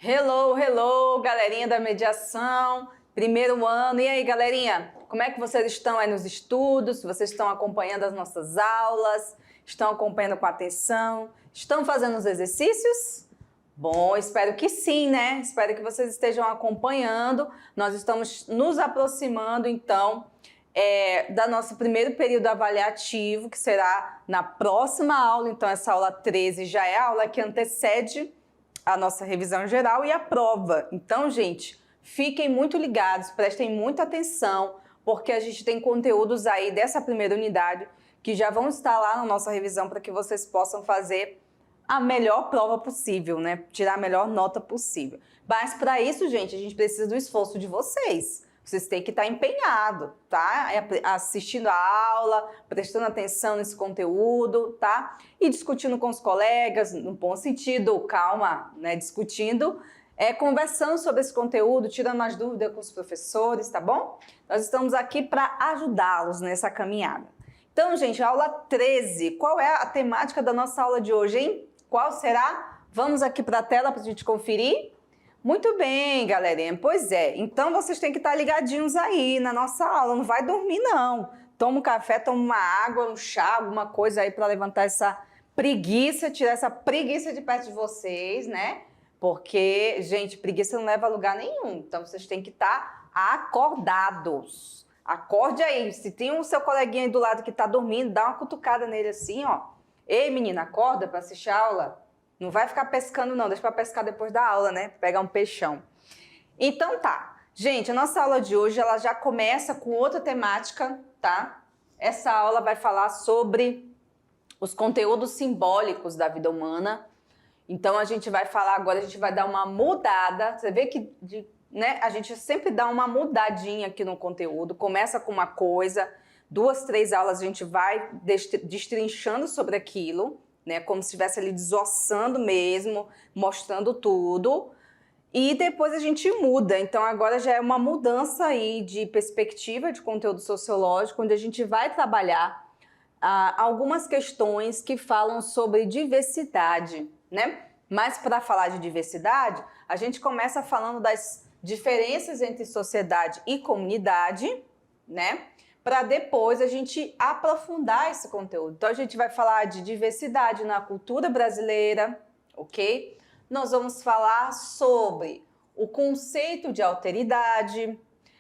Hello, hello, galerinha da mediação, primeiro ano. E aí, galerinha, como é que vocês estão aí nos estudos? Vocês estão acompanhando as nossas aulas? Estão acompanhando com atenção? Estão fazendo os exercícios? Bom, espero que sim, né? Espero que vocês estejam acompanhando. Nós estamos nos aproximando, então, da nosso primeiro período avaliativo, que será na próxima aula. Então, essa aula 13 já é a aula que antecede a nossa revisão geral e a prova. Então, gente, fiquem muito ligados, prestem muita atenção, porque a gente tem conteúdos aí dessa primeira unidade que já vão estar lá na nossa revisão para que vocês possam fazer a melhor prova possível, né? Tirar a melhor nota possível. Mas para isso, gente, a gente precisa do esforço de vocês. Vocês têm que estar empenhados, tá? Assistindo a aula, prestando atenção nesse conteúdo, tá? E discutindo com os colegas, no bom sentido, calma, né? Discutindo, conversando sobre esse conteúdo, tirando as dúvidas com os professores, tá bom? Nós estamos aqui para ajudá-los nessa caminhada. Então, gente, a aula 13, qual é a temática da nossa aula de hoje, hein? Qual será? Vamos aqui para a tela para a gente conferir. Muito bem, galerinha. Pois é, então vocês têm que estar ligadinhos aí na nossa aula, não vai dormir não. Toma um café, toma uma água, um chá, alguma coisa aí para levantar essa preguiça, tirar essa preguiça de perto de vocês, né? Porque, gente, preguiça não leva a lugar nenhum, então vocês têm que estar acordados. Acorde aí, se tem o seu coleguinha aí do lado que está dormindo, dá uma cutucada nele assim, ó. Ei, menina, acorda para assistir a aula. Não vai ficar pescando não, deixa para pescar depois da aula, né? Pegar um peixão. Então tá. Gente, a nossa aula de hoje, ela já começa com outra temática, tá? Essa aula vai falar sobre os conteúdos simbólicos da vida humana. Então a gente vai falar agora, a gente vai dar uma mudada. Você vê que né, a gente sempre dá uma mudadinha aqui no conteúdo. Começa com uma coisa, 2, 3 aulas a gente vai destrinchando sobre aquilo, né, como se estivesse ali desossando mesmo, mostrando tudo, e depois a gente muda. Então agora já é uma mudança aí de perspectiva de conteúdo sociológico, onde a gente vai trabalhar algumas questões que falam sobre diversidade, né? Mas para falar de diversidade, a gente começa falando das diferenças entre sociedade e comunidade, né? Para depois a gente aprofundar esse conteúdo. Então a gente vai falar de diversidade na cultura brasileira, ok? Nós vamos falar sobre o conceito de alteridade,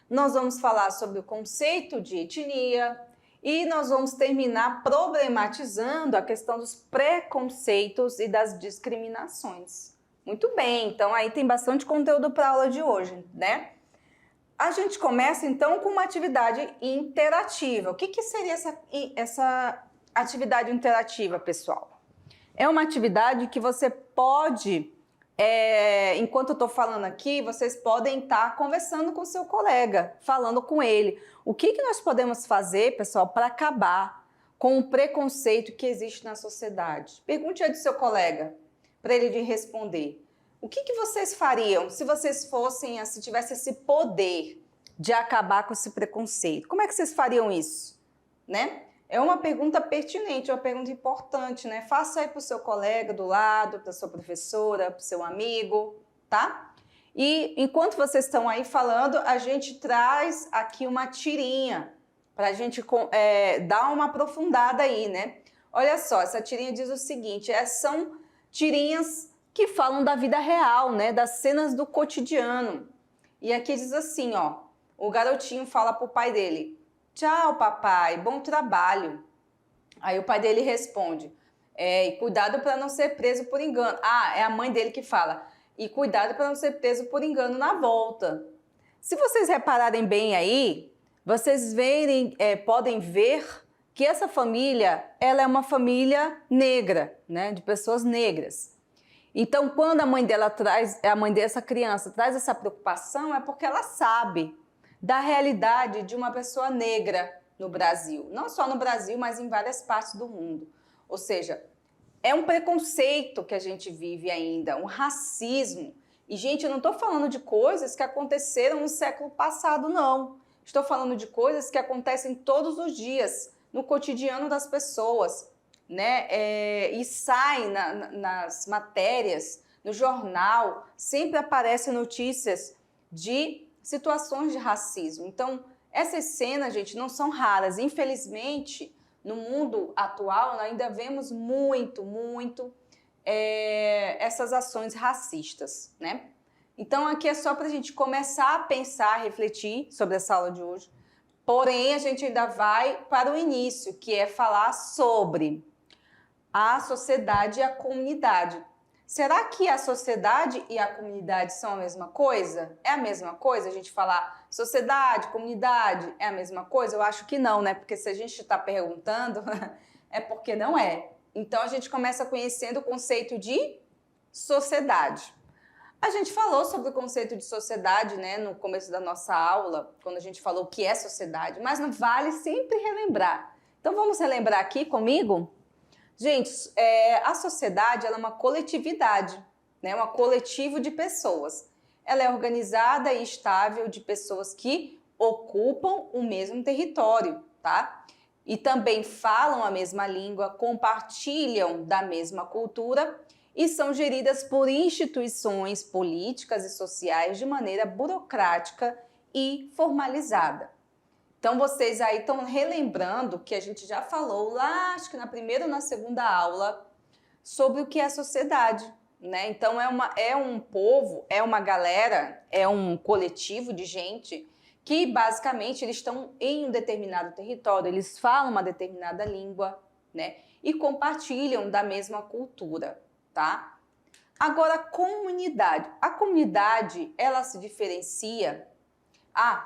nós vamos falar sobre o conceito de etnia e nós vamos terminar problematizando a questão dos preconceitos e das discriminações. Muito bem, então aí tem bastante conteúdo para a aula de hoje, né? A gente começa, então, com uma atividade interativa. O que seria essa atividade interativa, pessoal? É uma atividade que você pode, enquanto eu estou falando aqui, vocês podem estar conversando com o seu colega, falando com ele. O que nós podemos fazer, pessoal, para acabar com o preconceito que existe na sociedade? Pergunte aí do seu colega, para ele responder. O que vocês fariam se vocês fossem, se tivesse esse poder de acabar com esse preconceito? Como é que vocês fariam isso? Né? É uma pergunta pertinente, é uma pergunta importante, né? Faça aí para o seu colega do lado, para a sua professora, para o seu amigo, tá? E enquanto vocês estão aí falando, a gente traz aqui uma tirinha para a gente dar uma aprofundada aí, né? Olha só, essa tirinha diz o seguinte, são tirinhas que falam da vida real, né, das cenas do cotidiano. E aqui diz assim, ó, o garotinho fala pro pai dele, tchau, papai, bom trabalho. Aí o pai dele responde, e cuidado para não ser preso por engano. Ah, é a mãe dele que fala, e cuidado para não ser preso por engano na volta. Se vocês repararem bem aí, vocês podem ver que essa família, ela é uma família negra, né, de pessoas negras. Então, quando a mãe dessa criança traz essa preocupação, é porque ela sabe da realidade de uma pessoa negra no Brasil. Não só no Brasil, mas em várias partes do mundo. Ou seja, é um preconceito que a gente vive ainda, um racismo. E, gente, eu não estou falando de coisas que aconteceram no século passado, não. Estou falando de coisas que acontecem todos os dias, no cotidiano das pessoas, né? E sai nas matérias no jornal, sempre aparecem notícias de situações de racismo. Então, essas cenas, gente, não são raras. Infelizmente, no mundo atual, nós ainda vemos muito essas ações racistas, né? Então, aqui é só para a gente começar a pensar, refletir sobre essa aula de hoje. Porém, a gente ainda vai para o início, que é falar sobre a sociedade e a comunidade. Será que a sociedade e a comunidade são a mesma coisa? É a mesma coisa a gente falar sociedade, comunidade, é a mesma coisa? Eu acho que não, né? Porque se a gente está perguntando, é porque não é. Então, a gente começa conhecendo o conceito de sociedade. A gente falou sobre o conceito de sociedade, né, no começo da nossa aula, quando a gente falou o que é sociedade, mas não vale sempre relembrar. Então, vamos relembrar aqui comigo? Gente, a sociedade ela é uma coletividade, né, um coletivo de pessoas. Ela é organizada e estável de pessoas que ocupam o mesmo território, tá? E também falam a mesma língua, compartilham da mesma cultura e são geridas por instituições políticas e sociais de maneira burocrática e formalizada. Então, vocês aí estão relembrando que a gente já falou lá, acho que na primeira ou na segunda aula, sobre o que é a sociedade, né? Então, é um povo, é uma galera, é um coletivo de gente que, basicamente, eles estão em um determinado território, eles falam uma determinada língua, né? E compartilham da mesma cultura, tá? Agora, a comunidade. A comunidade, ela se diferencia...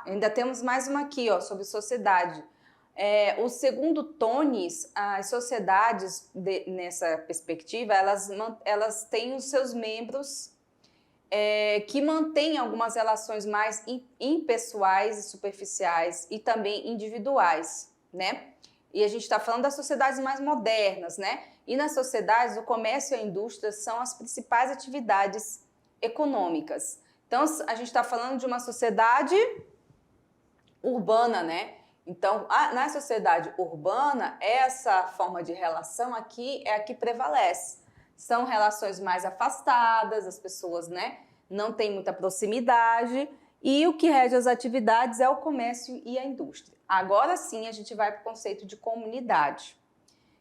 ainda temos mais uma aqui, ó, sobre sociedade. O segundo Tones, as sociedades, nessa perspectiva, elas têm os seus membros que mantêm algumas relações mais impessoais e superficiais e também individuais, né? E a gente está falando das sociedades mais modernas, né? E nas sociedades, o comércio e a indústria são as principais atividades econômicas. Então, a gente está falando de uma sociedade urbana, né? Então, na sociedade urbana, essa forma de relação aqui é a que prevalece. São relações mais afastadas, as pessoas, né, não têm muita proximidade e o que rege as atividades é o comércio e a indústria. Agora sim, a gente vai para o conceito de comunidade.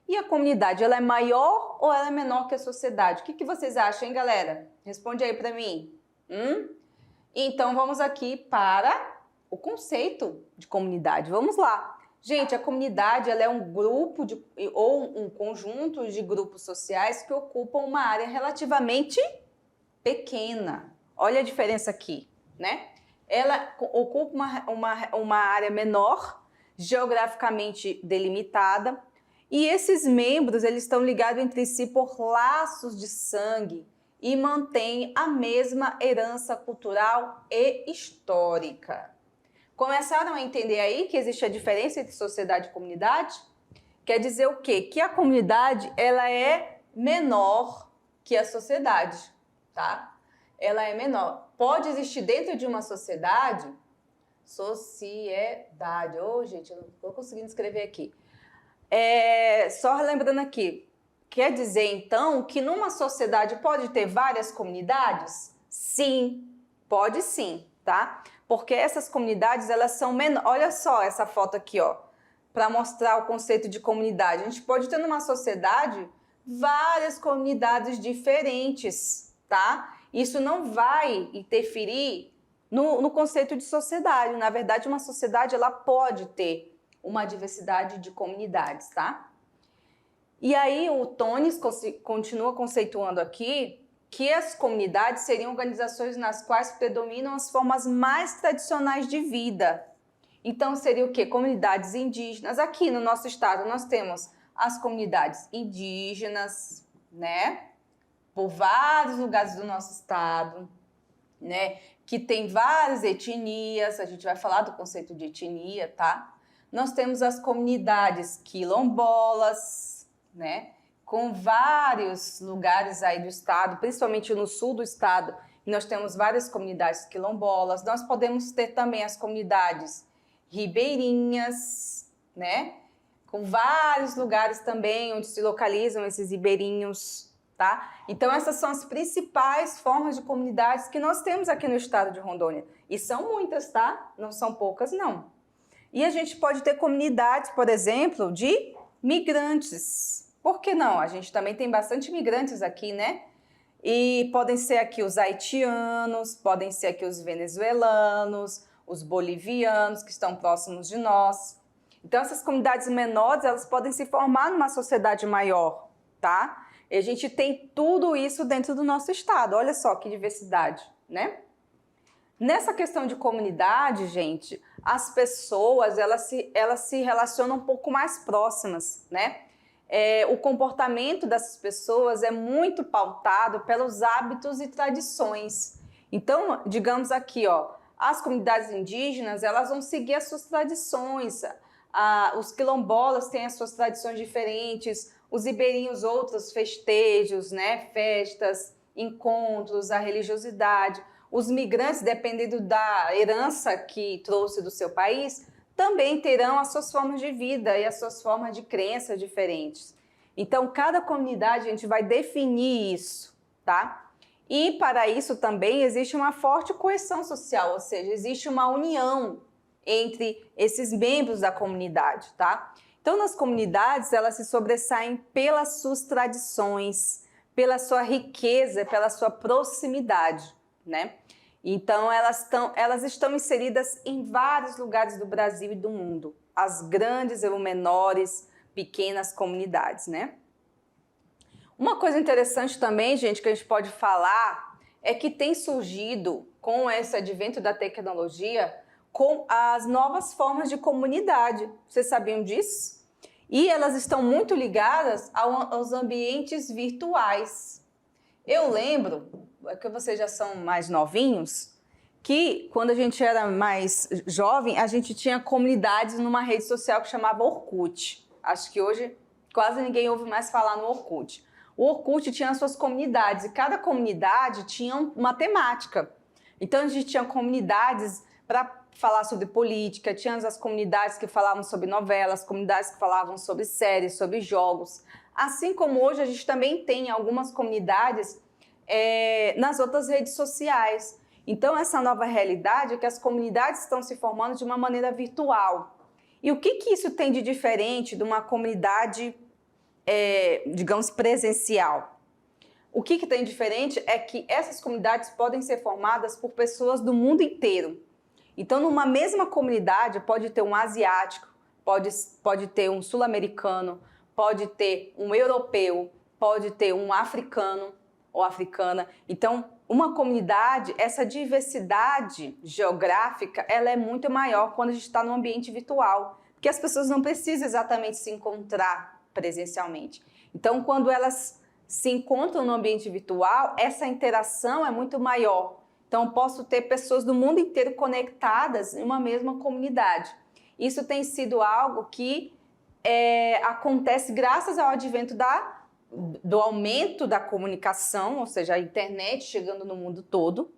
E a comunidade, ela é maior ou ela é menor que a sociedade? O que vocês acham, hein, galera? Responde aí para mim. Então, vamos aqui para o conceito de comunidade. Vamos lá. Gente, a comunidade ela é um grupo ou um conjunto de grupos sociais que ocupam uma área relativamente pequena. Olha a diferença aqui, né? Ela ocupa uma área menor, geograficamente delimitada, e esses membros eles estão ligados entre si por laços de sangue e mantêm a mesma herança cultural e histórica. Começaram a entender aí que existe a diferença entre sociedade e comunidade? Quer dizer o quê? Que a comunidade ela é menor que a sociedade, tá? Ela é menor. Pode existir dentro de uma sociedade, gente, eu não estou conseguindo escrever aqui. Só lembrando aqui, quer dizer então que numa sociedade pode ter várias comunidades? Sim, pode sim, tá? Porque essas comunidades, elas são menores. Olha só essa foto aqui, ó, para mostrar o conceito de comunidade. A gente pode ter numa sociedade várias comunidades diferentes, tá? Isso não vai interferir no conceito de sociedade. Na verdade, uma sociedade, ela pode ter uma diversidade de comunidades, tá? E aí o Tones continua conceituando aqui que as comunidades seriam organizações nas quais predominam as formas mais tradicionais de vida. Então, seria o quê? Comunidades indígenas. Aqui no nosso estado, nós temos as comunidades indígenas, né? Por vários lugares do nosso estado, né? Que tem várias etnias, a gente vai falar do conceito de etnia, tá? Nós temos as comunidades quilombolas, né? Com vários lugares aí do estado, principalmente no sul do estado, nós temos várias comunidades quilombolas. Nós podemos ter também as comunidades ribeirinhas, né? Com vários lugares também onde se localizam esses ribeirinhos, tá? Então essas são as principais formas de comunidades que nós temos aqui no estado de Rondônia. E são muitas, tá? Não são poucas, não. E a gente pode ter comunidades, por exemplo, de migrantes. Por que não? A gente também tem bastante imigrantes aqui, né? E podem ser aqui os haitianos, podem ser aqui os venezuelanos, os bolivianos que estão próximos de nós. Então essas comunidades menores, elas podem se formar numa sociedade maior, tá? E a gente tem tudo isso dentro do nosso estado. Olha só que diversidade, né? Nessa questão de comunidade, gente, as pessoas, elas se relacionam um pouco mais próximas, né? O comportamento dessas pessoas é muito pautado pelos hábitos e tradições. Então, digamos aqui, ó, as comunidades indígenas, elas vão seguir as suas tradições. Os quilombolas têm as suas tradições diferentes, os ribeirinhos outros festejos, né? Festas, encontros, a religiosidade. Os migrantes, dependendo da herança que trouxe do seu país, também terão as suas formas de vida e as suas formas de crença diferentes. Então, cada comunidade a gente vai definir isso, tá? E para isso também existe uma forte coesão social, ou seja, existe uma união entre esses membros da comunidade, tá? Então, nas comunidades, elas se sobressaem pelas suas tradições, pela sua riqueza, pela sua proximidade, né? Então, elas estão inseridas em vários lugares do Brasil e do mundo. As grandes ou menores, pequenas comunidades, né? Uma coisa interessante também, gente, que a gente pode falar é que tem surgido, com esse advento da tecnologia, com as novas formas de comunidade. Vocês sabiam disso? E elas estão muito ligadas aos ambientes virtuais. Eu lembro, que vocês já são mais novinhos, que quando a gente era mais jovem, a gente tinha comunidades numa rede social que chamava Orkut. Acho que hoje quase ninguém ouve mais falar no Orkut. O Orkut tinha as suas comunidades e cada comunidade tinha uma temática. Então a gente tinha comunidades para falar sobre política, tinha as comunidades que falavam sobre novelas, comunidades que falavam sobre séries, sobre jogos. Assim como hoje a gente também tem algumas comunidades nas outras redes sociais. Então, essa nova realidade é que as comunidades estão se formando de uma maneira virtual. E o que isso tem de diferente de uma comunidade, digamos, presencial? O que tem de diferente é que essas comunidades podem ser formadas por pessoas do mundo inteiro. Então, numa mesma comunidade, pode ter um asiático, pode ter um sul-americano, pode ter um europeu, pode ter um africano ou africana. Então, uma comunidade, essa diversidade geográfica, ela é muito maior quando a gente está no ambiente virtual, porque as pessoas não precisam exatamente se encontrar presencialmente. Então, quando elas se encontram no ambiente virtual, essa interação é muito maior. Então, eu posso ter pessoas do mundo inteiro conectadas em uma mesma comunidade. Isso tem sido algo que acontece graças ao advento do aumento da comunicação, ou seja, a internet chegando no mundo todo,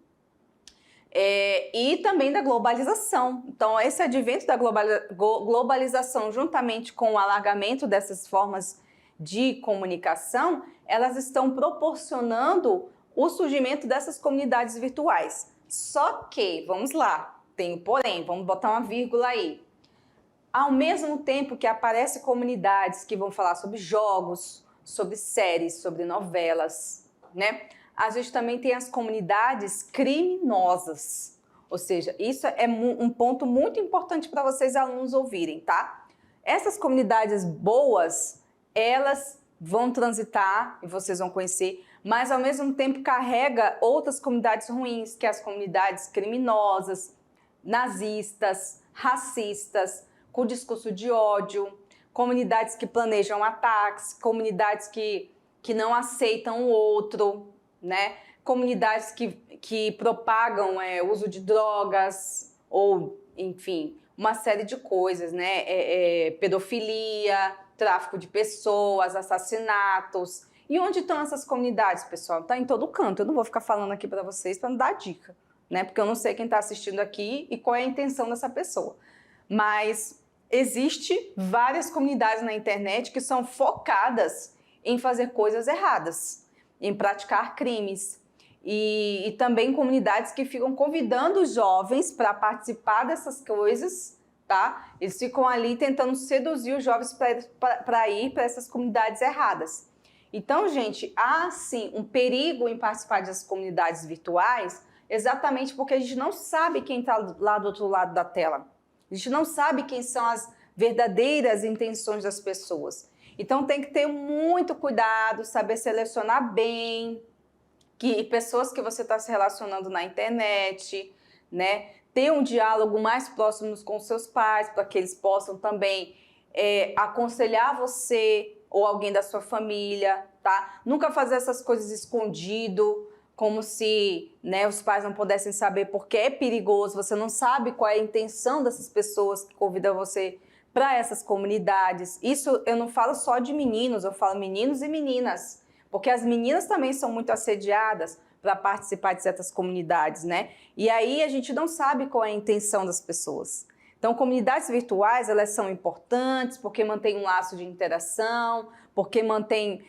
e também da globalização. Então, esse advento da globalização, juntamente com o alargamento dessas formas de comunicação, elas estão proporcionando o surgimento dessas comunidades virtuais. Só que, vamos lá, tem o porém, vamos botar uma vírgula aí. Ao mesmo tempo que aparecem comunidades que vão falar sobre jogos, sobre séries, sobre novelas, né? A gente também tem as comunidades criminosas. Ou seja, isso é um ponto muito importante para vocês alunos ouvirem, tá? Essas comunidades boas, elas vão transitar, e vocês vão conhecer, mas ao mesmo tempo carrega outras comunidades ruins, que é as comunidades criminosas, nazistas, racistas, com discurso de ódio, comunidades que planejam ataques, comunidades que não aceitam o outro, né? Comunidades que propagam o uso de drogas ou, enfim, uma série de coisas, né? Pedofilia, tráfico de pessoas, assassinatos. E onde estão essas comunidades, pessoal? Está em todo canto. Eu não vou ficar falando aqui para vocês para não dar dica, né? Porque eu não sei quem está assistindo aqui e qual é a intenção dessa pessoa. Mas existe várias comunidades na internet que são focadas em fazer coisas erradas. em praticar crimes. E também comunidades que ficam convidando os jovens para participar dessas coisas, tá? Eles ficam ali tentando seduzir os jovens para ir para essas comunidades erradas. Então, gente, há sim um perigo em participar das comunidades virtuais, exatamente porque a gente não sabe quem está lá do outro lado da tela. A gente não sabe quem são as verdadeiras intenções das pessoas. Então, tem que ter muito cuidado, saber selecionar bem que pessoas que você está se relacionando na internet, né? Ter um diálogo mais próximo com seus pais, para que eles possam também aconselhar você ou alguém da sua família, tá? Nunca fazer essas coisas escondido, como se, né, os pais não pudessem saber, porque é perigoso, você não sabe qual é a intenção dessas pessoas que convidam você para essas comunidades. Isso eu não falo só de meninos, eu falo meninos e meninas, porque as meninas também são muito assediadas para participar de certas comunidades, né? E aí a gente não sabe qual é a intenção das pessoas. Então, comunidades virtuais, elas são importantes porque mantém um laço de interação, porque mantém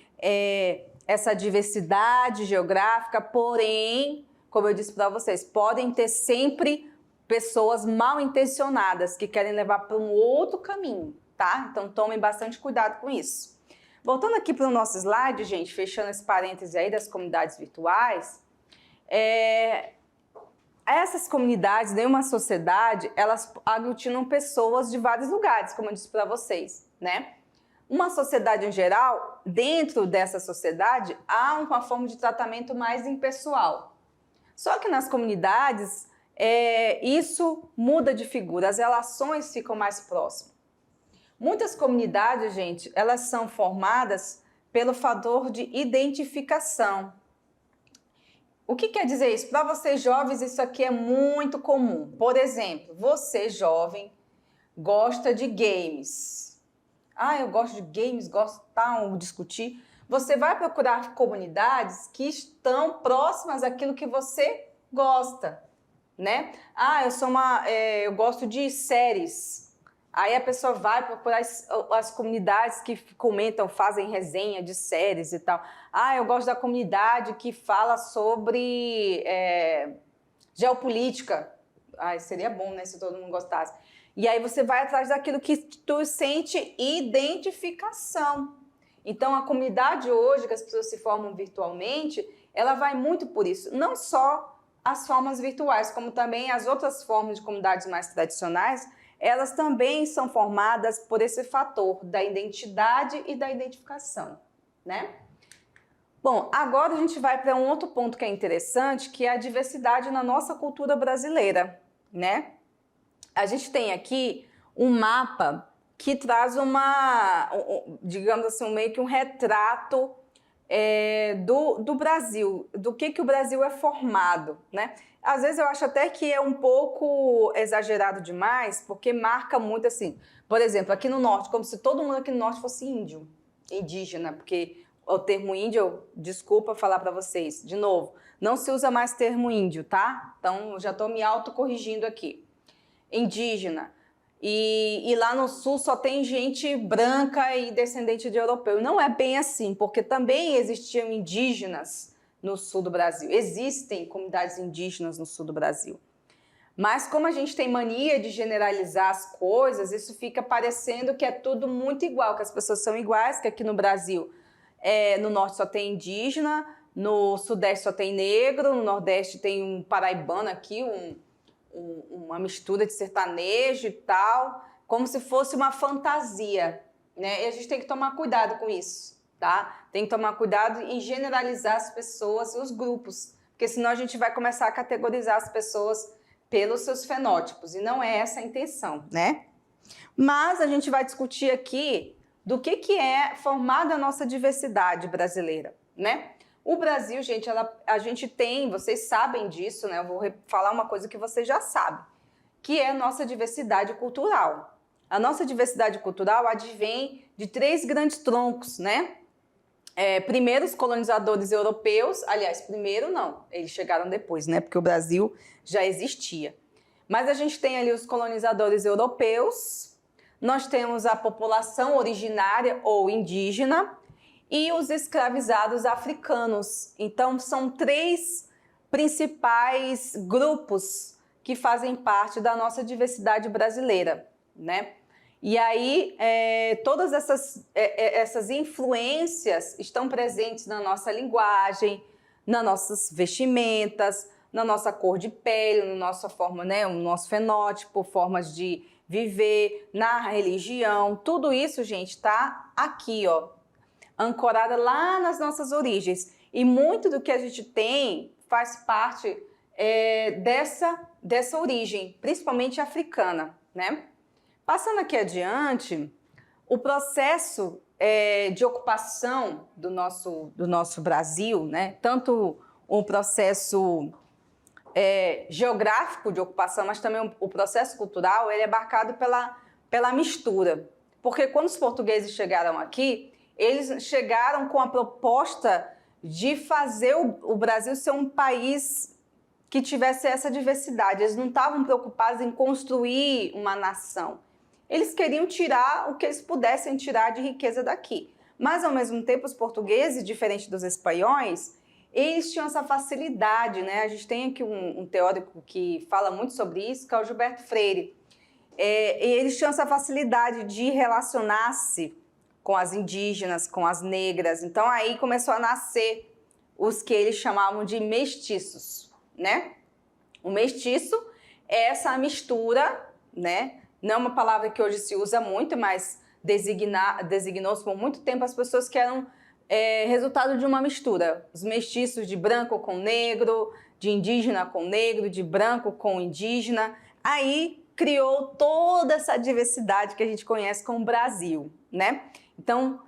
essa diversidade geográfica, porém, como eu disse para vocês, podem ter sempre pessoas mal intencionadas que querem levar para um outro caminho, tá? Então, tomem bastante cuidado com isso. Voltando aqui para o nosso slide, gente, fechando esse parêntese aí das comunidades virtuais, essas comunidades, nenhuma sociedade, elas aglutinam pessoas de vários lugares, como eu disse para vocês, né? Uma sociedade em geral, dentro dessa sociedade, há uma forma de tratamento mais impessoal. Só que nas comunidades, isso muda de figura, as relações ficam mais próximas. Muitas comunidades, gente, elas são formadas pelo fator de identificação. O que quer dizer isso? Para vocês jovens, isso aqui é muito comum. Por exemplo, você jovem gosta de games. Eu gosto de games, gosto de discutir. Você vai procurar comunidades que estão próximas àquilo que você gosta, né? Eu gosto de séries. Aí a pessoa vai procurar as comunidades que comentam, fazem resenha de séries e tal. Eu gosto da comunidade que fala sobre geopolítica. Seria bom, né, se todo mundo gostasse. E aí você vai atrás daquilo que tu sente identificação. Então, a comunidade hoje, que as pessoas se formam virtualmente, ela vai muito por isso. Não só as formas virtuais, como também as outras formas de comunidades mais tradicionais, elas também são formadas por esse fator da identidade e da identificação, né? Bom, agora a gente vai para um outro ponto que é interessante, que é a diversidade na nossa cultura brasileira, né? A gente tem aqui um mapa que traz digamos assim, meio que um retrato do Brasil, do que o Brasil é formado, né? Às vezes eu acho até que é um pouco exagerado demais, porque marca muito assim, por exemplo, aqui no norte, como se todo mundo aqui no norte fosse indígena, porque o termo índio, desculpa falar para vocês, de novo, não se usa mais termo índio, tá? Então, já estou me autocorrigindo aqui. Indígena. E lá no sul só tem gente branca e descendente de europeu. Não é bem assim, porque também existiam indígenas no sul do Brasil. Existem comunidades indígenas no sul do Brasil. Mas como a gente tem mania de generalizar as coisas, isso fica parecendo que é tudo muito igual, que as pessoas são iguais, que aqui no Brasil, no norte só tem indígena, no sudeste só tem negro, no nordeste tem um paraibano aqui, uma mistura de sertanejo e tal, como se fosse uma fantasia, né? E a gente tem que tomar cuidado com isso, tá? Tem que tomar cuidado em generalizar as pessoas e os grupos, porque senão a gente vai começar a categorizar as pessoas pelos seus fenótipos, e não é essa a intenção, né? Mas a gente vai discutir aqui do que é formada a nossa diversidade brasileira, né? O Brasil, gente, a gente tem, vocês sabem disso, né? Eu vou falar uma coisa que vocês já sabem, que é a nossa diversidade cultural. A nossa diversidade cultural advém de 3 grandes troncos, né? Primeiro, os colonizadores europeus, aliás, primeiro não, eles chegaram depois, né? Porque o Brasil já existia. Mas a gente tem ali os colonizadores europeus, nós temos a população originária ou indígena, e os escravizados africanos. Então, são três principais grupos que fazem parte da nossa diversidade brasileira, né? E aí, todas essas influências estão presentes na nossa linguagem, nas nossas vestimentas, na nossa cor de pele, na nossa forma, né, o nosso fenótipo, formas de viver, na religião. Tudo isso, gente, está aqui, ó, ancorada lá nas nossas origens. E muito do que a gente tem faz parte dessa origem, principalmente africana, né? Passando aqui adiante, o processo de ocupação do nosso Brasil, né? Tanto o processo geográfico de ocupação, mas também o processo cultural, ele é marcado pela mistura. Porque quando os portugueses chegaram aqui, eles chegaram com a proposta de fazer o Brasil ser um país que tivesse essa diversidade. Eles não estavam preocupados em construir uma nação. Eles queriam tirar o que eles pudessem tirar de riqueza daqui. Mas, ao mesmo tempo, os portugueses, diferente dos espanhóis, eles tinham essa facilidade, né? A gente tem aqui um teórico que fala muito sobre isso, que é o Gilberto Freire. Eles tinham essa facilidade de relacionar-se com as indígenas, com as negras. Então, aí começou a nascer os que eles chamavam de mestiços, né? O mestiço é essa mistura, né? Não é uma palavra que hoje se usa muito, mas designou-se por muito tempo as pessoas que eram resultado de uma mistura. Os mestiços de branco com negro, de indígena com negro, de branco com indígena. Aí criou toda essa diversidade que a gente conhece como Brasil, né? Então,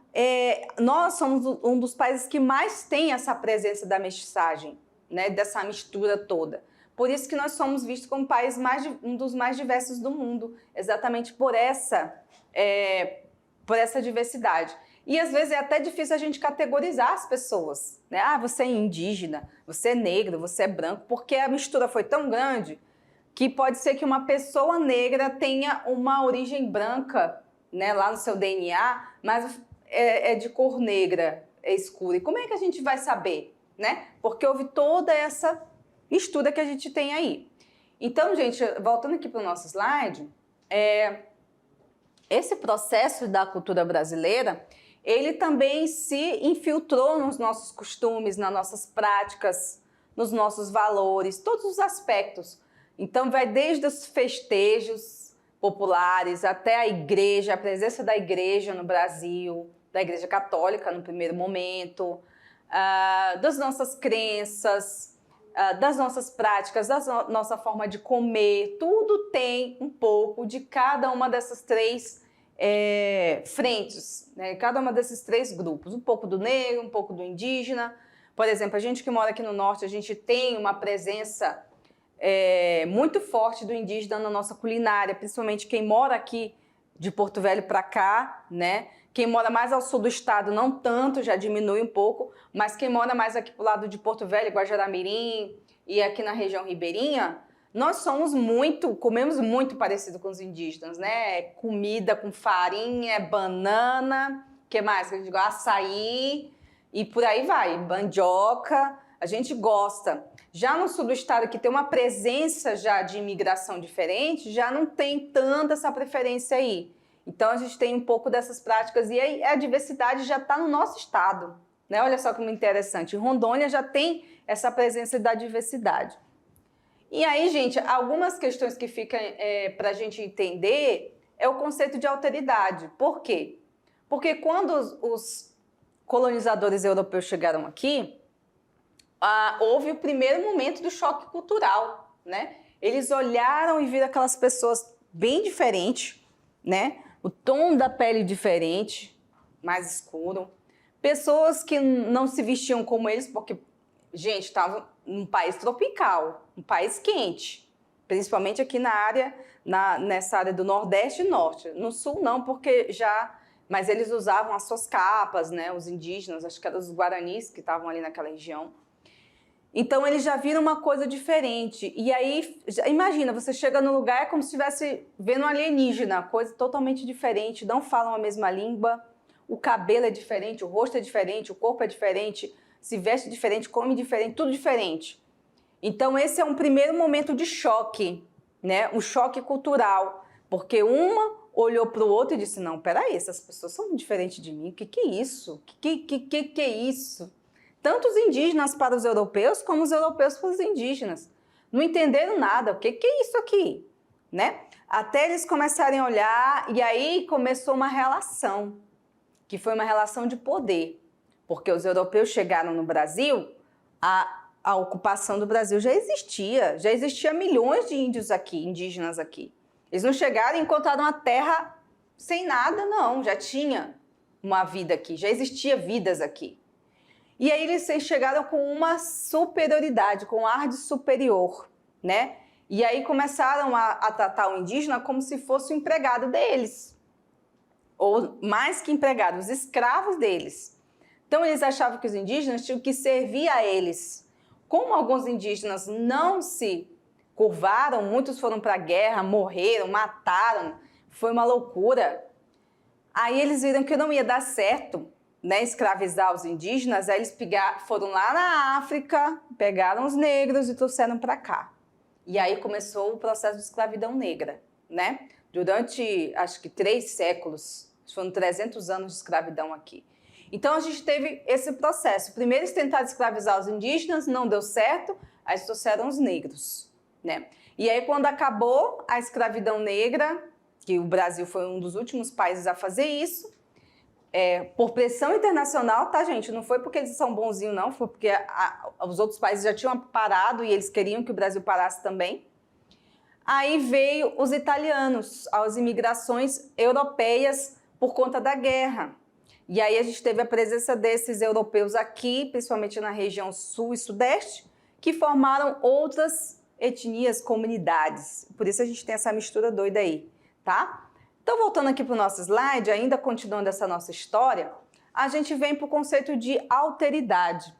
nós somos um dos países que mais tem essa presença da mestiçagem, né? Dessa mistura toda. Por isso que nós somos vistos como um dos mais diversos do mundo, exatamente por essa diversidade. E às vezes é até difícil a gente categorizar as pessoas, né? Ah, você é indígena, você é negro, você é branco, porque a mistura foi tão grande que pode ser que uma pessoa negra tenha uma origem branca, né, lá no seu DNA, mas é de cor negra, é escura. E como é que a gente vai saber, né? Porque houve toda essa mistura que a gente tem aí. Então, gente, voltando aqui para o nosso slide, esse processo da cultura brasileira, ele também se infiltrou nos nossos costumes, nas nossas práticas, nos nossos valores, todos os aspectos. Então, vai desde os festejos populares até a igreja, a presença da igreja no Brasil, da igreja católica no primeiro momento, das nossas crenças, das nossas práticas, da nossa forma de comer, tudo tem um pouco de cada uma dessas três frentes, né? Cada uma desses três grupos, um pouco do negro, um pouco do indígena. Por exemplo, a gente que mora aqui no norte, a gente tem uma presença muito forte do indígena na nossa culinária, principalmente quem mora aqui de Porto Velho para cá, né? Quem mora mais ao sul do estado não tanto, já diminui um pouco, mas quem mora mais aqui pro lado de Porto Velho, Guajará-Mirim e aqui na região ribeirinha, nós comemos muito parecido com os indígenas, né? Comida com farinha, banana, que mais que a gente gosta? Açaí e por aí vai, mandioca, a gente gosta. Já no sul do estado, que tem uma presença já de imigração diferente, já não tem tanta essa preferência aí. Então, a gente tem um pouco dessas práticas e aí a diversidade já está no nosso estado, né? Olha só como interessante. Rondônia já tem essa presença da diversidade. E aí, gente, algumas questões que ficam para a gente entender é o conceito de alteridade. Por quê? Porque quando os colonizadores europeus chegaram aqui, houve o primeiro momento do choque cultural, né? Eles olharam e viram aquelas pessoas bem diferentes, né? O tom da pele diferente, mais escuro. Pessoas que não se vestiam como eles, porque, gente, estavam num país tropical, um país quente, principalmente aqui nessa área do Nordeste e Norte. No Sul não, mas eles usavam as suas capas, né? Os indígenas, acho que eram os guaranis que estavam ali naquela região. Então, eles já viram uma coisa diferente. E aí, imagina, você chega no lugar, é como se estivesse vendo um alienígena, coisa totalmente diferente, não falam a mesma língua. o cabelo é diferente, o rosto é diferente, o corpo é diferente, se veste diferente, come diferente, tudo diferente. Então esse é um primeiro momento de choque, né? Um choque cultural, porque uma olhou para o outro e disse, não, peraí, essas pessoas são diferentes de mim, o que é isso? O que é isso? Tanto os indígenas para os europeus, como os europeus para os indígenas. Não entenderam nada, o que é isso aqui? Né? Até eles começarem a olhar, e aí começou uma relação, que foi uma relação de poder. Porque os europeus chegaram no Brasil, a ocupação do Brasil já existia milhões de índios aqui, indígenas aqui. Eles não chegaram e encontraram uma terra sem nada, não, já tinha uma vida aqui, já existia vidas aqui. E aí eles chegaram com uma superioridade, com um ar de superior, né? E aí começaram a tratar o indígena como se fosse o empregado deles. Ou mais que empregado, os escravos deles. Então eles achavam que os indígenas tinham que servir a eles. Como alguns indígenas não se curvaram, muitos foram para a guerra, morreram, mataram, foi uma loucura. Aí eles viram que não ia dar certo, né, escravizar os indígenas, aí eles foram lá na África, pegaram os negros e trouxeram para cá. E aí começou o processo de escravidão negra, né? Durante, acho que 3 séculos, foram 300 anos de escravidão aqui. Então a gente teve esse processo. Primeiro eles tentaram escravizar os indígenas, não deu certo, aí eles trouxeram os negros, né? E aí quando acabou a escravidão negra, que o Brasil foi um dos últimos países a fazer isso, por pressão internacional, tá, gente? Não foi porque eles são bonzinhos, não, foi porque os outros países já tinham parado e eles queriam que o Brasil parasse também. Aí veio os italianos, as imigrações europeias por conta da guerra. E aí a gente teve a presença desses europeus aqui, principalmente na região sul e sudeste, que formaram outras etnias, comunidades. Por isso a gente tem essa mistura doida aí, tá? Então, voltando aqui para o nosso slide, ainda continuando essa nossa história, a gente vem para o conceito de alteridade.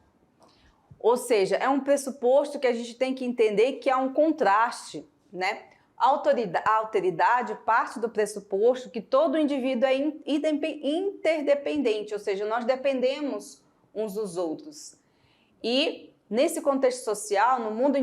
Ou seja, é um pressuposto que a gente tem que entender que há um contraste, né? A alteridade parte do pressuposto que todo indivíduo é interdependente, ou seja, nós dependemos uns dos outros. E nesse contexto social, no mundo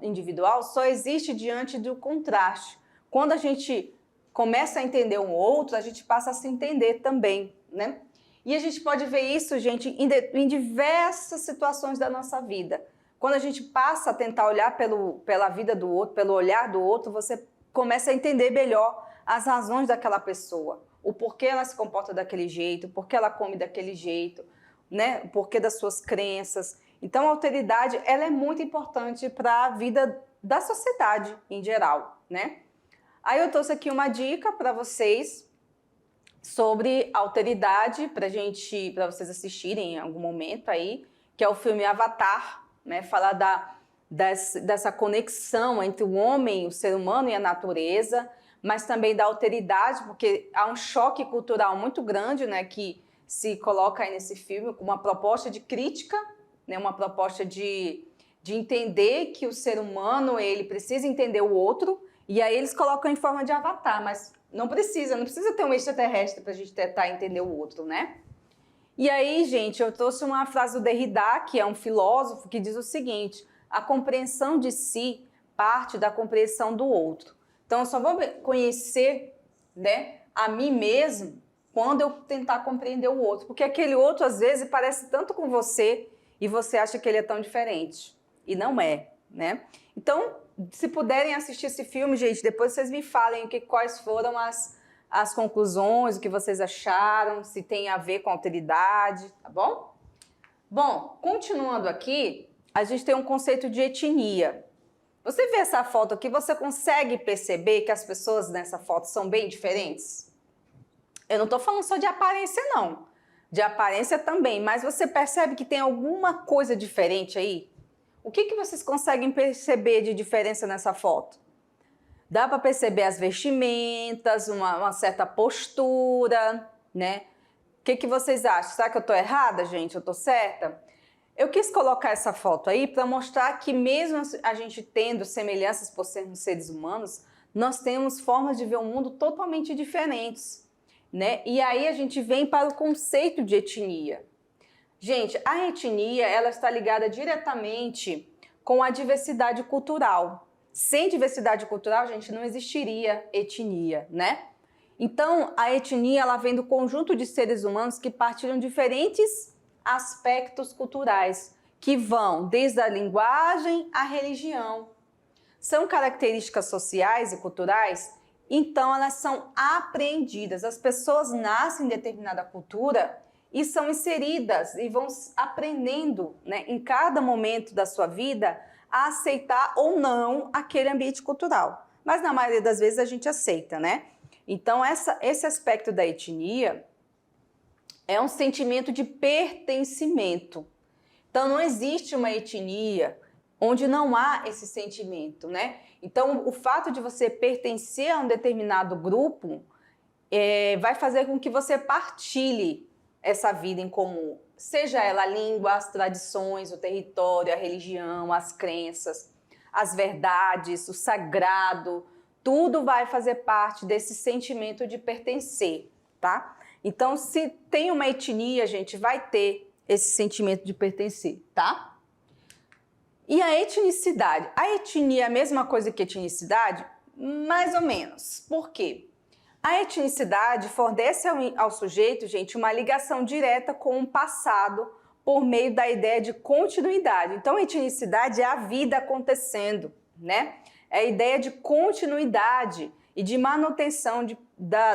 individual só existe diante do contraste. Quando a gente começa a entender um outro, a gente passa a se entender também, né? E a gente pode ver isso, gente, em diversas situações da nossa vida. Quando a gente passa a tentar olhar pela vida do outro, pelo olhar do outro, você começa a entender melhor as razões daquela pessoa, o porquê ela se comporta daquele jeito, o porquê ela come daquele jeito, né? O porquê das suas crenças. Então, a alteridade, ela é muito importante para a vida da sociedade em geral, né? Aí eu trouxe aqui uma dica para vocês sobre alteridade, para vocês assistirem em algum momento aí, que é o filme Avatar, né? Fala dessa conexão entre o homem, o ser humano e a natureza, mas também da alteridade, porque há um choque cultural muito grande, né? Que se coloca aí nesse filme com uma proposta de crítica, né? Uma proposta de entender que o ser humano, ele precisa entender o outro. E aí eles colocam em forma de avatar, mas não precisa ter um extraterrestre para a gente tentar entender o outro, né? E aí, gente, eu trouxe uma frase do Derrida, que é um filósofo, que diz o seguinte: a compreensão de si parte da compreensão do outro. Então, eu só vou conhecer, né, a mim mesmo quando eu tentar compreender o outro, porque aquele outro, às vezes, parece tanto com você e você acha que ele é tão diferente. E não é, né? Então, se puderem assistir esse filme, gente, depois vocês me falem quais foram as conclusões, o que vocês acharam, se tem a ver com alteridade, tá bom? Bom, continuando aqui, a gente tem um conceito de etnia. Você vê essa foto aqui, você consegue perceber que as pessoas nessa foto são bem diferentes? Eu não estou falando só de aparência, não. De aparência também, mas você percebe que tem alguma coisa diferente aí? O que vocês conseguem perceber de diferença nessa foto? Dá para perceber as vestimentas, uma certa postura, né? O que vocês acham? Será que eu estou errada, gente? Eu estou certa? Eu quis colocar essa foto aí para mostrar que mesmo a gente tendo semelhanças por sermos seres humanos, nós temos formas de ver o mundo totalmente diferentes. né? E aí a gente vem para o conceito de etnia. Gente, a etnia, ela está ligada diretamente com a diversidade cultural. Sem diversidade cultural, gente, não existiria etnia, né? Então, a etnia, ela vem do conjunto de seres humanos que partilham diferentes aspectos culturais, que vão desde a linguagem à religião. São características sociais e culturais, então elas são aprendidas. As pessoas nascem em determinada cultura e são inseridas e vão aprendendo, né, em cada momento da sua vida a aceitar ou não aquele ambiente cultural. Mas na maioria das vezes a gente aceita, né? Então esse aspecto da etnia é um sentimento de pertencimento. Então não existe uma etnia onde não há esse sentimento, né? Então o fato de você pertencer a um determinado grupo vai fazer com que você partilhe essa vida em comum, seja ela a língua, as tradições, o território, a religião, as crenças, as verdades, o sagrado, tudo vai fazer parte desse sentimento de pertencer, tá? Então, se tem uma etnia, gente, vai ter esse sentimento de pertencer, tá? E a etnicidade? A etnia é a mesma coisa que etnicidade? Mais ou menos. Por quê? A etnicidade fornece ao sujeito, gente, uma ligação direta com o passado por meio da ideia de continuidade. Então, a etnicidade é a vida acontecendo, né? É a ideia de continuidade e de manutenção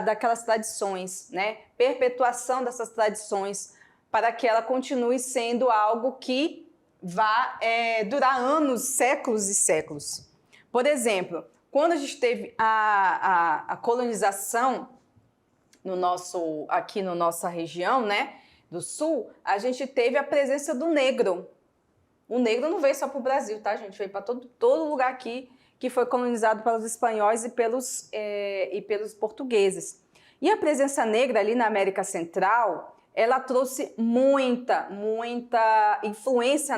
daquelas tradições, né? Perpetuação dessas tradições para que ela continue sendo algo que vá durar anos, séculos e séculos. Por exemplo, quando a gente teve a colonização aqui na nossa região, né, do sul, a gente teve a presença do negro. O negro não veio só para o Brasil, tá, gente? Veio para todo lugar aqui que foi colonizado pelos espanhóis e pelos portugueses. E a presença negra ali na América Central, ela trouxe muita influência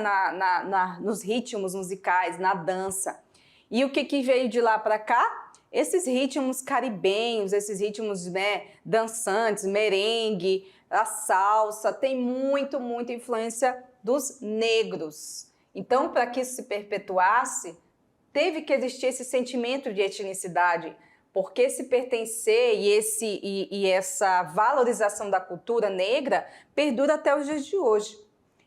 nos ritmos musicais, na dança. E o que veio de lá para cá? Esses ritmos caribenhos, esses ritmos, né, dançantes, merengue, a salsa, tem muita influência dos negros. Então, para que isso se perpetuasse, teve que existir esse sentimento de etnicidade, porque esse pertencer e essa valorização da cultura negra perdura até os dias de hoje.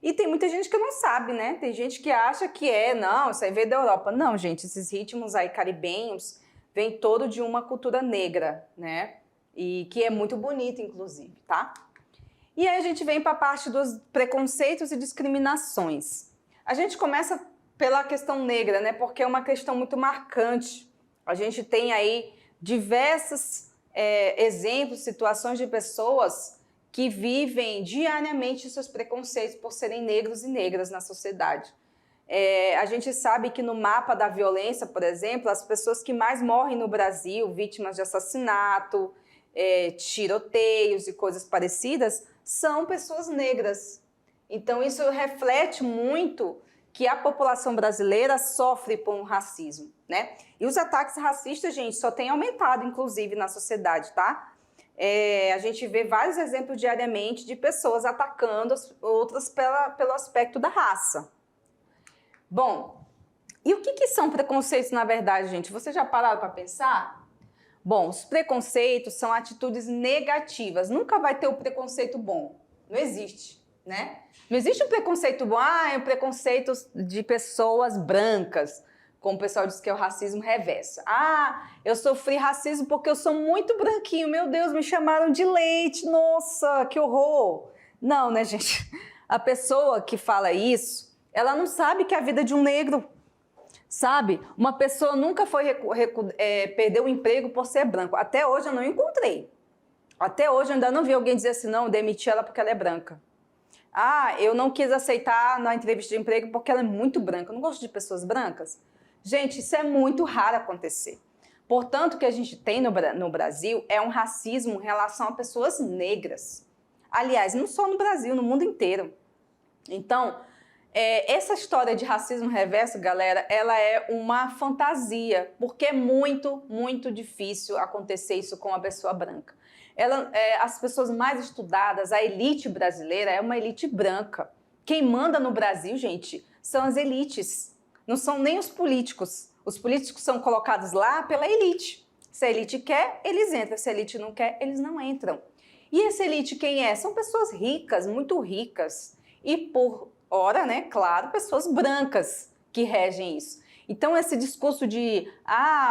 E tem muita gente que não sabe, né? Tem gente que acha que não, isso aí veio da Europa. Não, gente, esses ritmos aí caribenhos vêm todo de uma cultura negra, né? E que é muito bonita, inclusive, tá? E aí a gente vem para a parte dos preconceitos e discriminações. A gente começa pela questão negra, né? Porque é uma questão muito marcante. A gente tem aí diversos exemplos, situações de pessoas que vivem diariamente seus preconceitos por serem negros e negras na sociedade. A gente sabe que no mapa da violência, por exemplo, as pessoas que mais morrem no Brasil, vítimas de assassinato, tiroteios e coisas parecidas, são pessoas negras. Então isso reflete muito que a população brasileira sofre por um racismo, né? E os ataques racistas, gente, só tem aumentado, inclusive, na sociedade, tá? A gente vê vários exemplos diariamente de pessoas atacando outras pelo aspecto da raça. Bom, e o que são preconceitos na verdade, gente? Vocês já pararam para pensar? Bom, os preconceitos são atitudes negativas. Nunca vai ter o preconceito bom. Não existe, né? Não existe um preconceito bom. É um preconceito de pessoas brancas. Como o pessoal diz que é o racismo reverso. Eu sofri racismo porque eu sou muito branquinho. Meu Deus, me chamaram de leite. Nossa, que horror. Não, né, gente? A pessoa que fala isso, ela não sabe que é a vida de um negro. Sabe? Uma pessoa nunca perdeu o emprego por ser branco. Até hoje eu não encontrei. Até hoje eu ainda não vi alguém dizer assim, não, demiti ela porque ela é branca. Eu não quis aceitar na entrevista de emprego porque ela é muito branca. Eu não gosto de pessoas brancas. Gente, isso é muito raro acontecer. Portanto, o que a gente tem no Brasil é um racismo em relação a pessoas negras. Aliás, não só no Brasil, no mundo inteiro. Então, essa história de racismo reverso, galera, ela é uma fantasia, porque é muito difícil acontecer isso com uma pessoa branca. As pessoas mais estudadas, a elite brasileira é uma elite branca. Quem manda no Brasil, gente, são as elites, não são nem os políticos. Os políticos são colocados lá pela elite. Se a elite quer, eles entram. Se a elite não quer, eles não entram. E essa elite quem é? São pessoas ricas, muito ricas. E por ora, né, claro, pessoas brancas que regem isso. Então esse discurso de,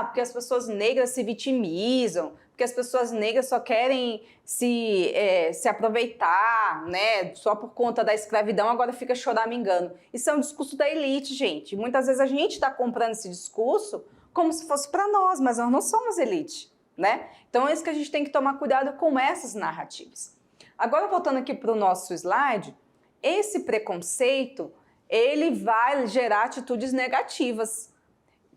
porque as pessoas negras se vitimizam, porque as pessoas negras só querem se aproveitar, né, só por conta da escravidão, agora fica choramingando. Isso é um discurso da elite, gente. Muitas vezes a gente está comprando esse discurso como se fosse para nós, mas nós não somos elite, né? Então é isso que a gente tem que tomar cuidado com essas narrativas. Agora, voltando aqui para o nosso slide, esse preconceito, ele vai gerar atitudes negativas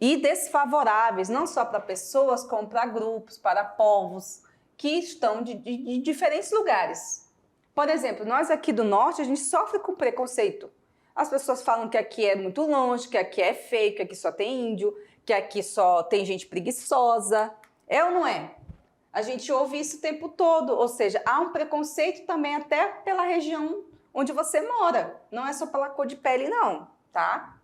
e desfavoráveis, não só para pessoas, como para grupos, para povos que estão de diferentes lugares. Por exemplo, nós aqui do norte, a gente sofre com preconceito. As pessoas falam que aqui é muito longe, que aqui é feio, que aqui só tem índio, que aqui só tem gente preguiçosa. É ou não é? A gente ouve isso o tempo todo, ou seja, há um preconceito também até pela região onde você mora. Não é só pela cor de pele, não, tá?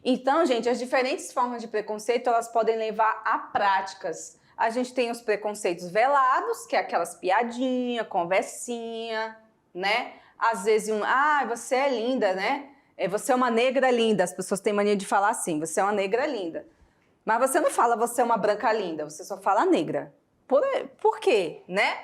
Então, gente, as diferentes formas de preconceito, elas podem levar a práticas. A gente tem os preconceitos velados, que é aquelas piadinhas, conversinha, né? Às vezes você é linda, né? Você é uma negra linda. As pessoas têm mania de falar assim, você é uma negra linda. Mas você não fala você é uma branca linda, você só fala negra. Por quê, né?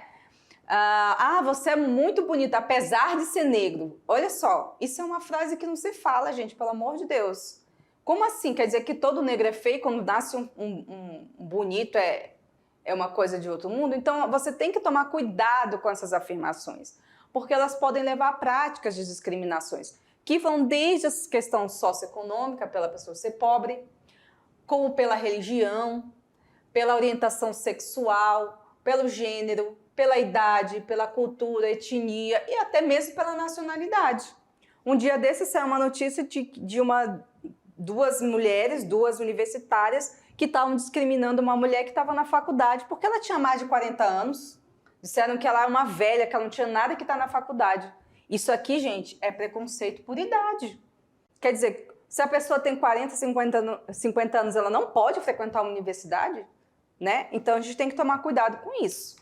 Você é muito bonita, apesar de ser negro. Olha só, isso é uma frase que não se fala, gente, pelo amor de Deus. Como assim? Quer dizer que todo negro é feio, quando nasce um bonito é uma coisa de outro mundo? Então, você tem que tomar cuidado com essas afirmações, porque elas podem levar a práticas de discriminações, que vão desde a questão socioeconômica, pela pessoa ser pobre, como pela religião, pela orientação sexual, pelo gênero, pela idade, pela cultura, etnia e até mesmo pela nacionalidade. Um dia desses saiu uma notícia de duas mulheres, duas universitárias, que estavam discriminando uma mulher que estava na faculdade porque ela tinha mais de 40 anos. Disseram que ela era uma velha, que ela não tinha nada que estar na faculdade. Isso aqui, gente, é preconceito por idade. Quer dizer, se a pessoa tem 40, 50 anos, ela não pode frequentar uma universidade, né? Então a gente tem que tomar cuidado com isso.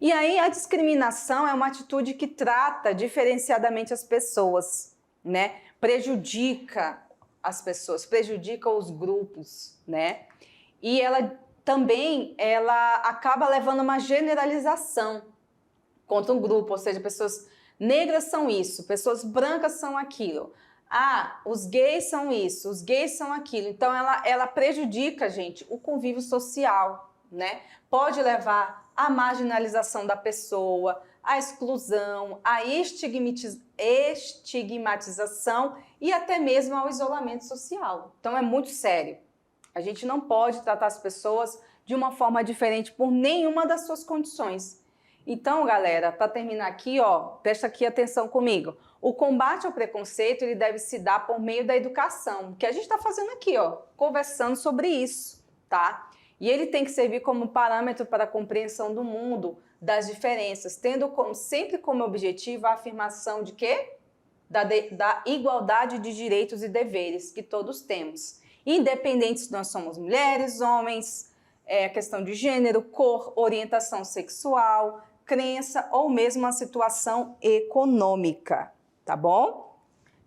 E aí a discriminação é uma atitude que trata diferenciadamente as pessoas, né? Prejudica as pessoas, prejudica os grupos, né? E ela acaba levando uma generalização contra um grupo, ou seja, pessoas negras são isso, pessoas brancas são aquilo. Os gays são isso, os gays são aquilo. Então ela prejudica, gente, o convívio social, né? Pode levar à marginalização da pessoa, à exclusão, à estigmatização e até mesmo ao isolamento social. Então é muito sério. A gente não pode tratar as pessoas de uma forma diferente por nenhuma das suas condições. Então, galera, para terminar aqui, presta aqui atenção comigo. O combate ao preconceito, ele deve se dar por meio da educação, que a gente está fazendo aqui, conversando sobre isso, tá? E ele tem que servir como parâmetro para a compreensão do mundo, das diferenças, tendo sempre como objetivo a afirmação de quê? Da igualdade de direitos e deveres que todos temos. Independente se nós somos mulheres, homens, questão de gênero, cor, orientação sexual, crença ou mesmo a situação econômica, tá bom?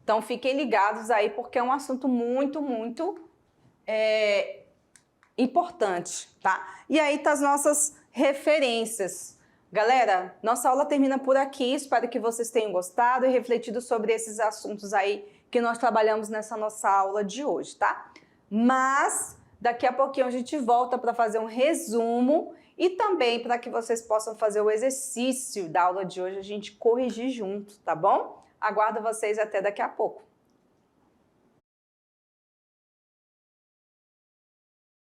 Então fiquem ligados aí porque é um assunto muito, muito importante, tá? E aí tá as nossas referências. Galera, nossa aula termina por aqui, espero que vocês tenham gostado e refletido sobre esses assuntos aí que nós trabalhamos nessa nossa aula de hoje, tá? Mas daqui a pouquinho a gente volta para fazer um resumo e também para que vocês possam fazer o exercício da aula de hoje, a gente corrigir junto, tá bom? Aguardo vocês até daqui a pouco.